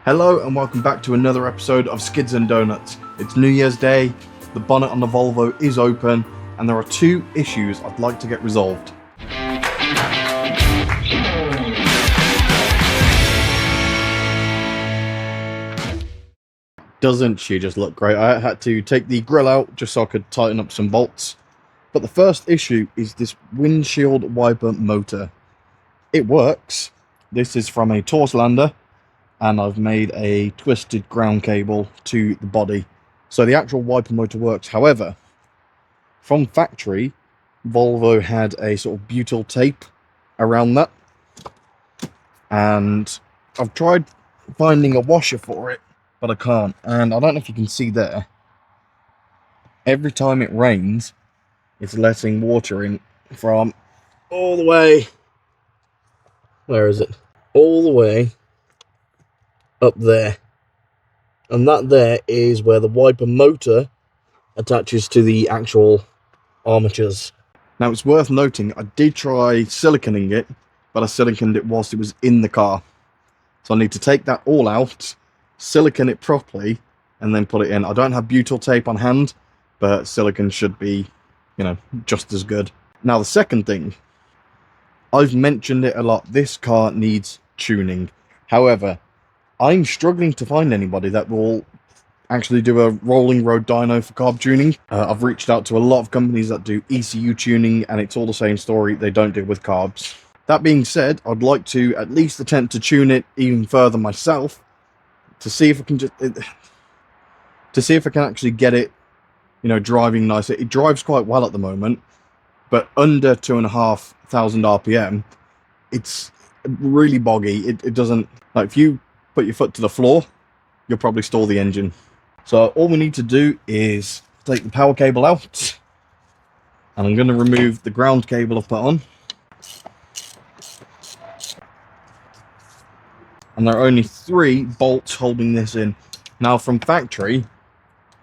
Hello and welcome back to another episode of Skids and Donuts. It's New Year's Day, the bonnet on the Volvo is open, and there are two issues I'd like to get resolved. Doesn't she just look great? I had to take the grille out just so I could tighten up some bolts. But the first issue is this windshield wiper motor. It works. This is from a Torslander, and I've made a twisted ground cable to the body. So the actual wiper motor works. However, from factory, Volvo had a sort of butyl tape around that. And I've tried finding a washer for it, but I can't. And I don't know if you can see there. Every time it rains, it's letting water in from all the way. Where is it? All the way up there, and that there is where the wiper motor attaches to the actual armatures. Now it's worth noting I did try siliconing it, but I siliconed it whilst it was in the car, so I need to take that all out, silicone it properly, and then put it in. I don't have butyl tape on hand, but silicone should be, you know, just as good. Now the second thing, I've mentioned it a lot, this car needs tuning. However, I'm struggling to find anybody that will actually do a rolling road dyno for carb tuning. I've reached out to a lot of companies that do ECU tuning, and it's all the same story. They don't deal with carbs. That being said, I'd like to at least attempt to tune it even further myself to see if I can actually get it, you know, driving nicer. It drives quite well at the moment, but under 2,500 RPM, it's really boggy. It doesn't, like, if you put your foot to the floor, you'll probably stall the engine. So all we need to do is take the power cable out, and I'm going to remove the ground cable I've put on. And there are only 3 bolts holding this in. Now from factory,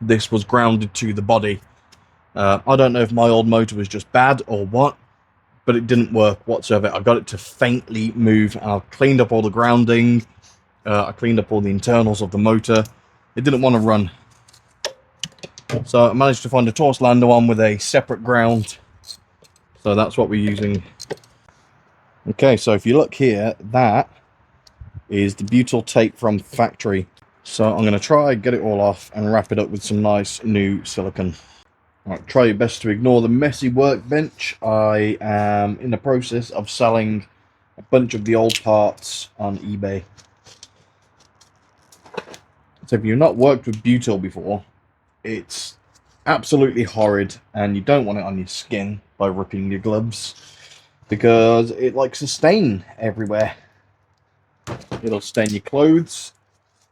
this was grounded to the body. I don't know if my old motor was just bad or what, but it didn't work whatsoever. I got it to faintly move, and I've cleaned up all the grounding. I cleaned up all the internals of the motor. It didn't want to run. So I managed to find a Torslander one with a separate ground. So that's what we're using. Okay, so if you look here, that is the butyl tape from factory. So I'm going to try and get it all off and wrap it up with some nice new silicone. Right, try your best to ignore the messy workbench. I am in the process of selling a bunch of the old parts on eBay. So if you've not worked with butyl before, it's absolutely horrid, and you don't want it on your skin by ripping your gloves, because it likes to stain everywhere. It'll stain your clothes,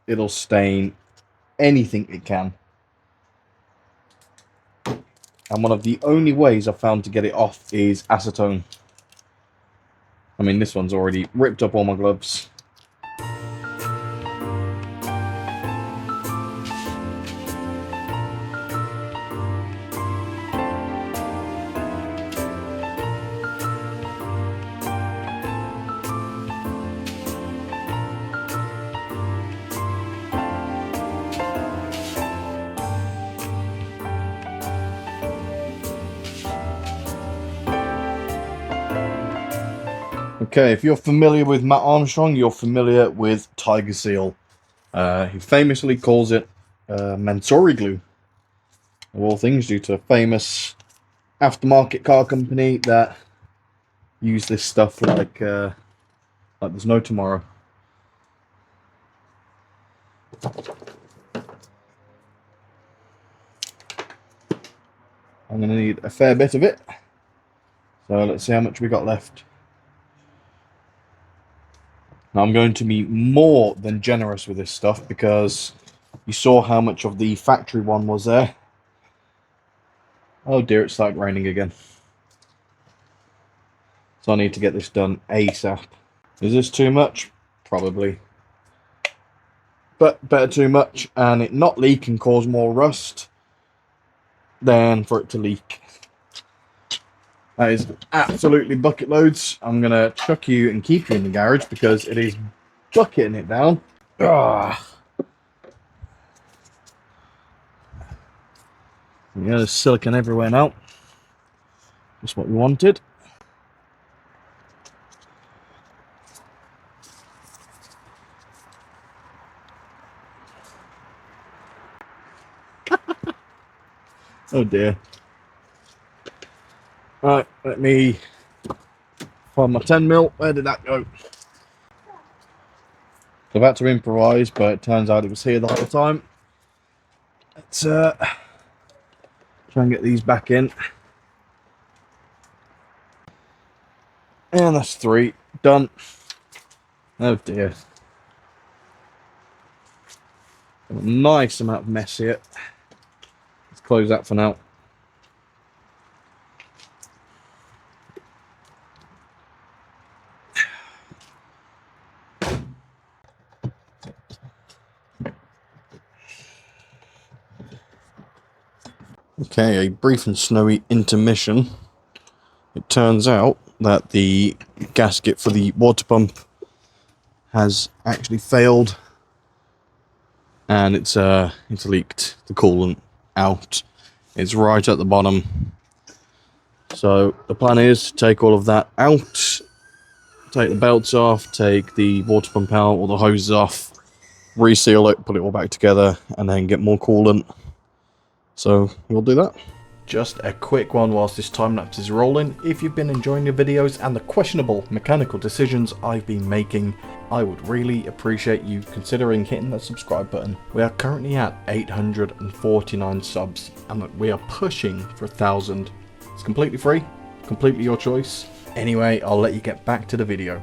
it'll stain anything it can. And one of the only ways I've found to get it off is acetone. I mean, this one's already ripped up all my gloves. Okay, if you're familiar with Matt Armstrong, you're familiar with Tiger Seal. He famously calls it Mansory glue, of all things, due to a famous aftermarket car company that use this stuff like there's no tomorrow. I'm going to need a fair bit of it, so let's see how much we got left. Now I'm going to be more than generous with this stuff, because you saw how much of the factory one was there. Oh dear, it started raining again. So I need to get this done ASAP. Is this too much? Probably. But better too much and it not leak and cause more rust than for it to leak. That is absolutely bucket loads. I'm going to chuck you and keep you in the garage because it is bucketing it down. Ah. Yeah, there's silicone everywhere now. Just what we wanted. Oh dear. Right, let me find my 10mm. Where did that go? I've had to improvise, but it turns out it was here the whole time. Let's try and get these back in. And that's 3 done. Oh dear. A nice amount of mess here. Let's close that for now. Okay, a brief and snowy intermission. It turns out that the gasket for the water pump has actually failed, and it's leaked the coolant out. It's right at the bottom. So the plan is to take all of that out, take the belts off, take the water pump out, all the hoses off, reseal it, put it all back together, and then get more coolant. So we'll do that. Just a quick one whilst this time lapse is rolling. If you've been enjoying the videos and the questionable mechanical decisions I've been making, I would really appreciate you considering hitting that subscribe button. We are currently at 849 subs and we are pushing for 1,000. It's completely free, completely your choice. Anyway, I'll let you get back to the video.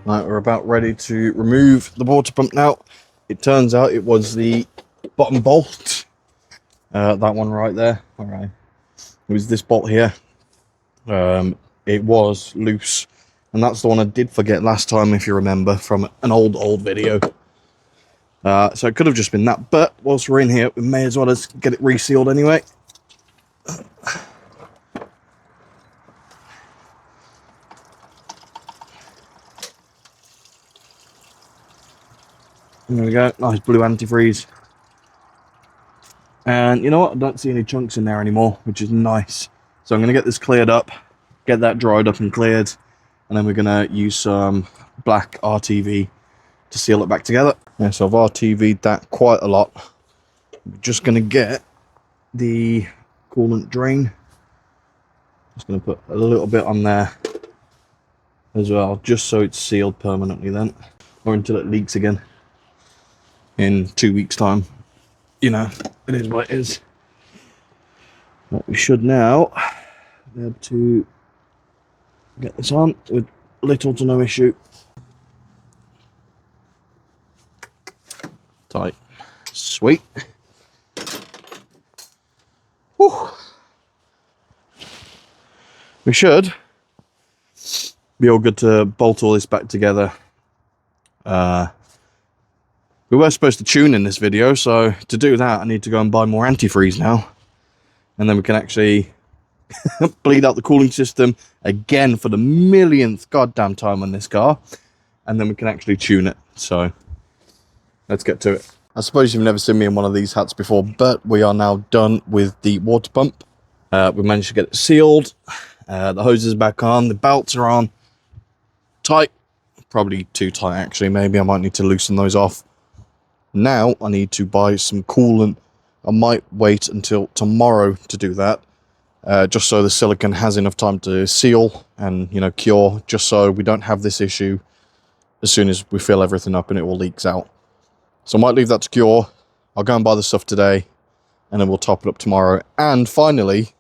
Right, we're about ready to remove the water pump now. It turns out it was the bottom bolt, that one right there. All right, it was this bolt here. It was loose, and that's the one I did forget last time, if you remember from an old video. So it could have just been that, but whilst we're in here, we may as well as get it resealed anyway. There we go, nice blue antifreeze. And you know what, I don't see any chunks in there anymore, which is nice. So I'm going to get this cleared up, get that dried up and cleared, and then we're going to use some black RTV to seal it back together. Yeah, so I've RTV'd that quite a lot. I'm just going to get the coolant drain. Just going to put a little bit on there as well, just so it's sealed permanently then, or until it leaks again in 2 weeks time. You know, it is what it is. But we should now be able to get this on with little to no issue. Tight. Sweet. Whew. We should be all good to bolt all this back together. We were supposed to tune in this video, so to do that I need to go and buy more antifreeze now, and then we can actually bleed out the cooling system again for the millionth goddamn time on this car, and then we can actually tune it. So let's get to it. I suppose you've never seen me in one of these hats before, but we are now done with the water pump. We managed to get it sealed, the hose is back on, the belts are on tight, probably too tight actually. Maybe I might need to loosen those off. Now I need to buy some coolant. I might wait until tomorrow to do that, just so the silicone has enough time to seal and, you know, cure, just so we don't have this issue as soon as we fill everything up and it all leaks out. So I might leave that to cure. I'll go and buy the stuff today, and then we'll top it up tomorrow. And finally,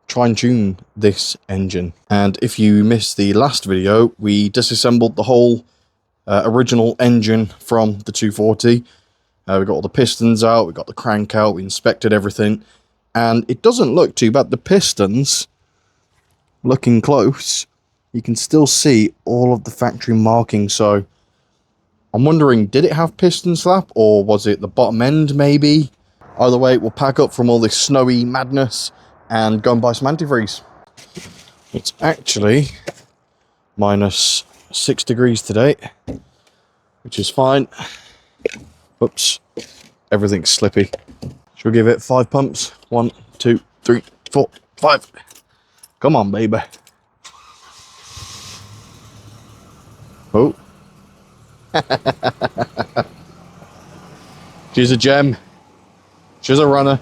try and tune this engine. And if you missed the last video, we disassembled the whole original engine from the 240. We got all the pistons out, we got the crank out, we inspected everything, and it doesn't look too bad. The pistons, looking close, you can still see all of the factory markings. So I'm wondering, did it have piston slap, or was it the bottom end maybe? Either way, we'll pack up from all this snowy madness and go and buy some antifreeze. It's actually -6 degrees today, which is fine. Oops, everything's slippy. Should we give it 5 pumps? 1, 2, 3, 4, 5. Come on, baby. Oh. She's a gem. She's a runner.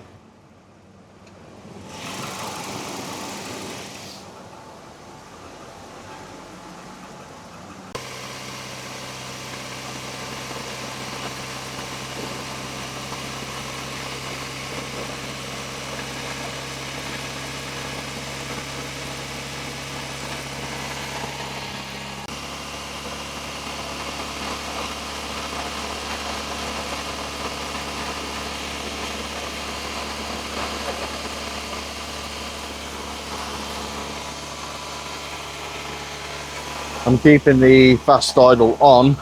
I'm keeping the fast idle on,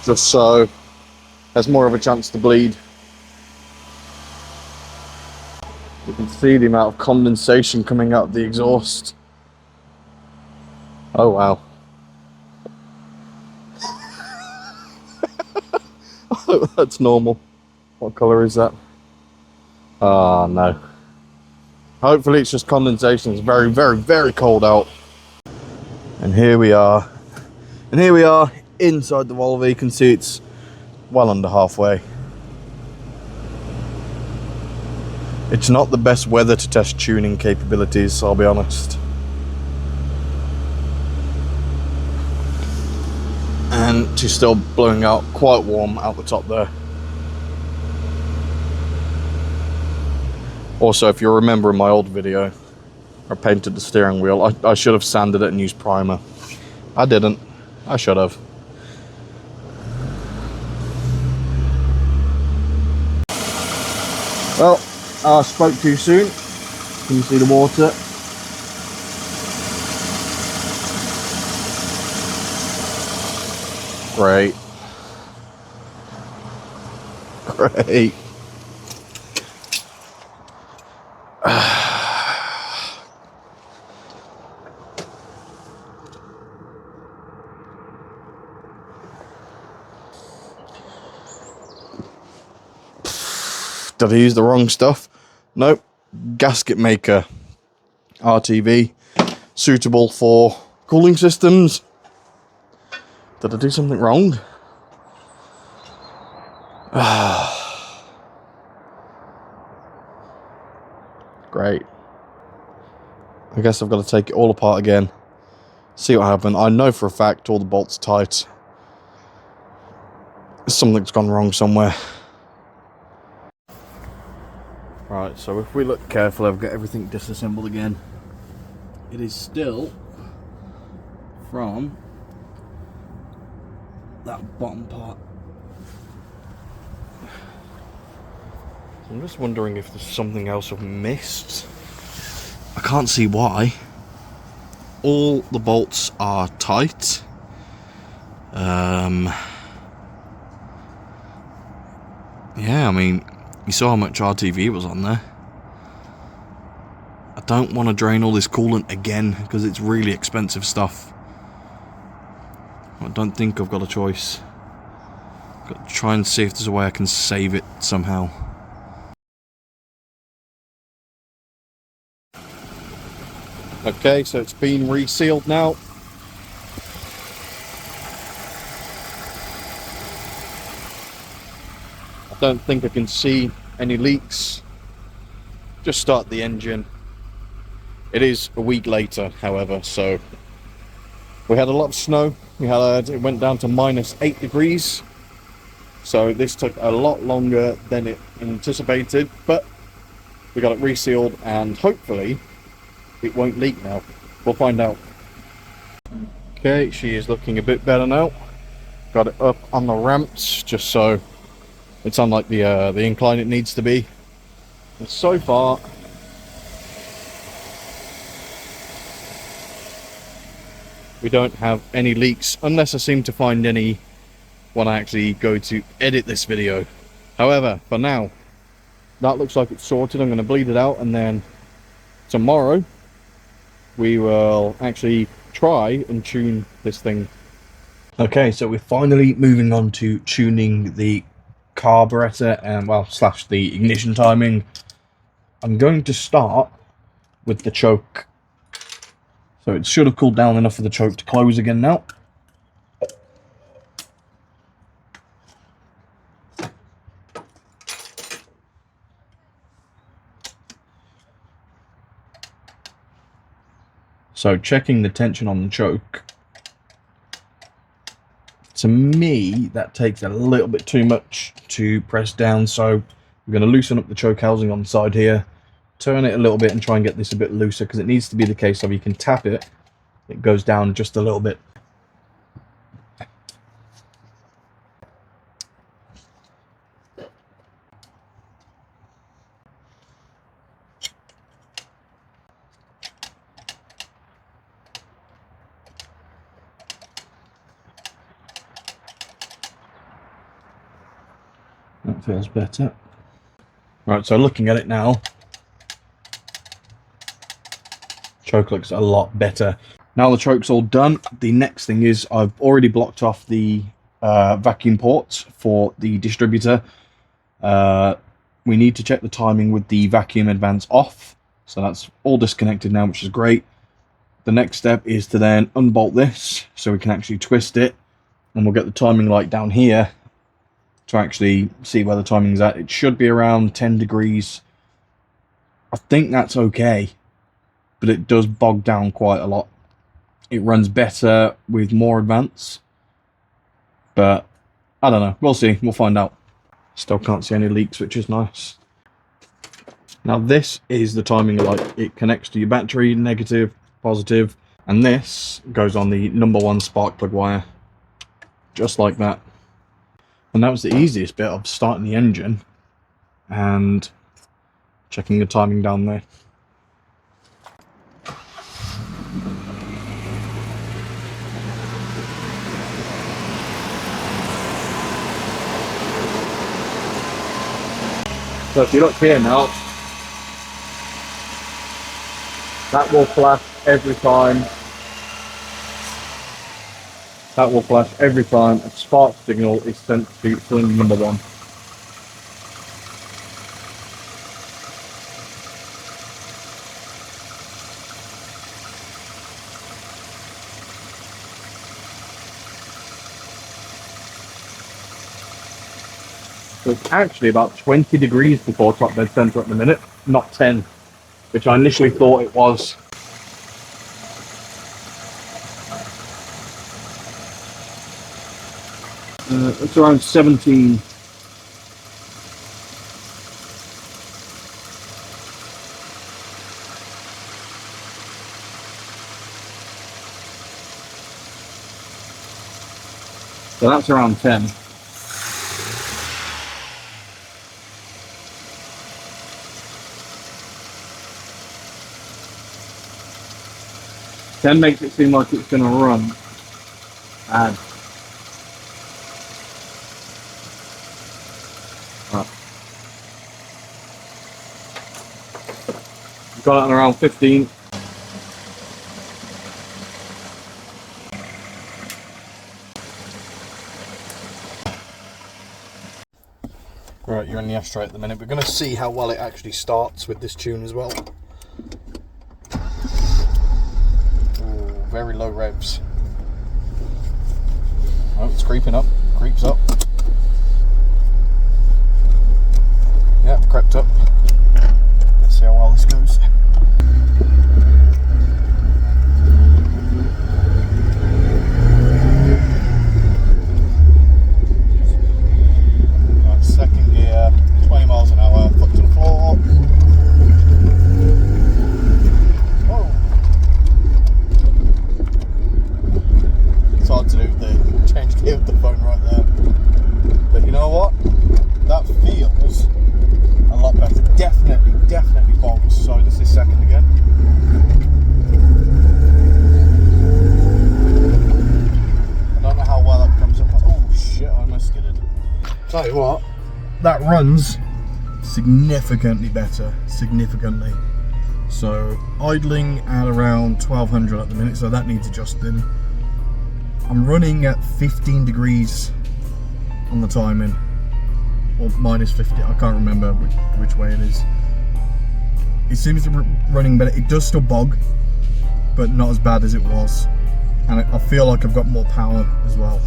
just so there's more of a chance to bleed. You can see the amount of condensation coming out of the exhaust. Oh wow. Oh, that's normal. What colour is that? Ah, no. Hopefully it's just condensation. It's very, very, very cold out. And here we are. And here we are inside the Volvo. You can see it's well under halfway. It's not the best weather to test tuning capabilities, I'll be honest. And she's still blowing out quite warm out the top there. Also, if you remember in my old video, I painted the steering wheel. I should have sanded it and used primer. I didn't. I should have. Well, I spoke too soon. Can you see the water? Great. Great. Did I use the wrong stuff? Nope. Gasket maker. RTV. Suitable for cooling systems. Did I do something wrong? Great. I guess I've got to take it all apart again. See what happened. I know for a fact all the bolts tight. Something's gone wrong somewhere. Right, so if we look carefully, I've got everything disassembled again. It is still from that bottom part. I'm just wondering if there's something else I've missed. I can't see why. All the bolts are tight. Yeah, I mean, you saw how much RTV was on there. I don't want to drain all this coolant again because it's really expensive stuff. I don't think I've got a choice. I've got to try and see if there's a way I can save it somehow. Okay, so it's been resealed now. I don't think I can see any leaks. Just start the engine. It is a week later, however, so we had a lot of snow. It went down to -8 degrees. So this took a lot longer than it anticipated, but we got it resealed and hopefully it won't leak now. We'll find out. Okay, she is looking a bit better now. Got it up on the ramps just so it's on like the incline it needs to be. And so far we don't have any leaks, unless I seem to find any when I actually go to edit this video. However, for now, that looks like it's sorted. I'm going to bleed it out, and then tomorrow we will actually try and tune this thing. Okay, so we're finally moving on to tuning the carburetor and, well, slash the ignition timing. I'm going to start with the choke. So it should have cooled down enough for the choke to close again now. So checking the tension on the choke. To me, that takes a little bit too much to press down, so I'm going to loosen up the choke housing on the side here, turn it a little bit and try and get this a bit looser, because it needs to be the case of you can tap it, it goes down just a little bit. That feels better. Right, so looking at it now, choke looks a lot better. Now the choke's all done, the next thing is I've already blocked off the vacuum ports for the distributor. We need to check the timing with the vacuum advance off, so that's all disconnected now, which is great. The next step is to then unbolt this so we can actually twist it, and we'll get the timing light down here to actually see where the timing's at. It should be around 10 degrees. I think that's okay, but it does bog down quite a lot. It runs better with more advance, but I don't know. We'll see. We'll find out. Still can't see any leaks, which is nice. Now this is the timing light. It connects to your battery, negative, positive, and this goes on the #1 spark plug wire, just like that. And that was the easiest bit of starting the engine and checking the timing down there. So if you look here now, that will flash every time. That will flash every time a spark signal is sent to cylinder #1. So it's actually about 20 degrees before top dead center at the minute, not 10, which I initially thought it was. It's around 17. So that's around 10. Then makes it seem like it's going to run. And got it at around 15. Right, you're in the ashtray at the minute. We're going to see how well it actually starts with this tune as well. Ooh, very low revs. Oh, it's creeping up. Creeps up. Yeah, crept up. Let's see how well this goes. Right, second gear, 20 miles an hour, foot to the floor. Whoa. It's hard to do the change gear with the phone right there. But you know what? That feels a lot better. Definitely bogs. So this is second again. tell you what, that runs significantly better, significantly. So idling at around 1200 at the minute, so that needs adjusting. I'm running at 15 degrees on the timing, or minus 50, I can't remember which way it is. It seems to be running better. It does still bog, but not as bad as it was. And I feel like I've got more power as well,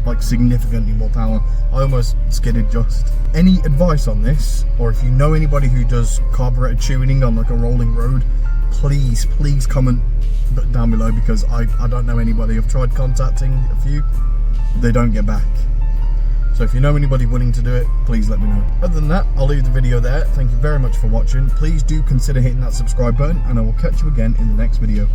like significantly more power. I almost skidded just. Any advice on this, or if you know anybody who does carburetor tuning on like a rolling road, please comment down below, because I don't know anybody. I've tried contacting a few, they don't get back. So if you know anybody willing to do it, please let me know. Other than that, I'll leave the video there. Thank you very much for watching. Please do consider hitting that subscribe button, and I will catch you again in the next video.